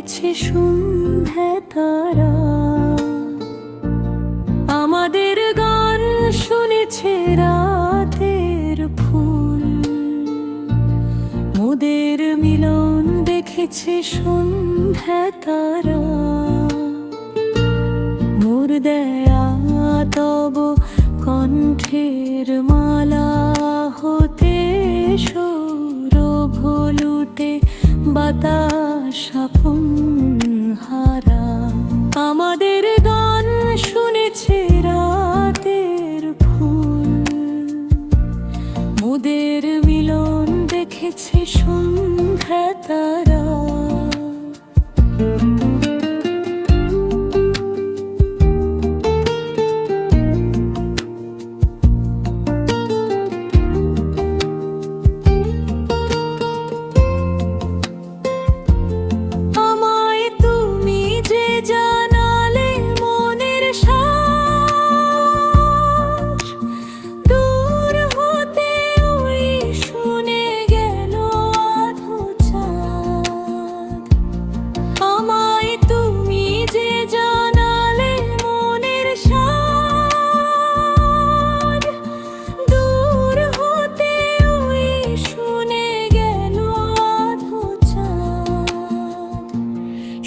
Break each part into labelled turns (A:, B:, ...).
A: দেখেছে সন্ধ্যা তারা, আমাদের গান শুনেছে রাতের ফুল, মোদের মিলন দেখেছে সন্ধ্যা তারা। মোর দেয়া তব কণ্ঠের মালা হতে সৌরভ লুটে বাতাস আপন হারা, আমাদের গান শুনেছে রাতের ফুল, মোদের মিলন দেখেছে সন্ধ্যা তারা।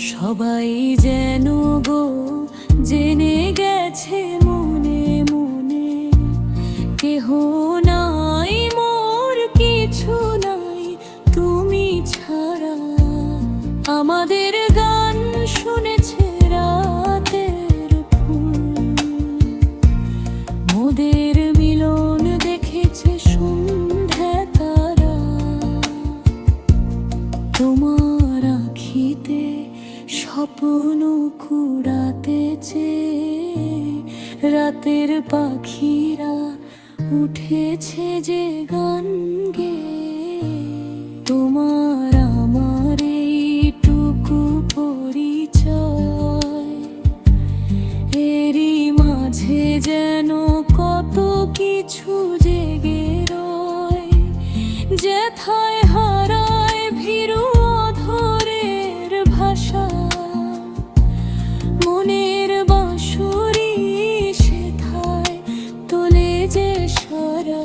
A: সবাই যেন গো জেনে গেছে মনে মনে, কেহ নাই মোর কিছু নাই তুমি ছাড়া, আমাদের গান শুনেছে রাতের ফুল, মোদের মিলন দেখেছে সন্ধ্যা তারা। তোমার আখিতে স্বপ্ন কুড়াতেছে রাতের পাখিরা উঠেছে যে গান গেয়ে, তোমার আমার এইটুকু পরিচয়, এরই মাঝে যেন কত কিছু জেগে রয়, যেথায় হারায় ভীরু অধরের ভাষা, মনের বাঁশুরি সেথায় তোলে যে সারা,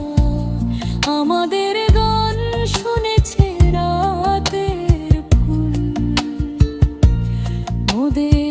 A: আমাদের গান শুনেছে রাতের ফুল, মোদের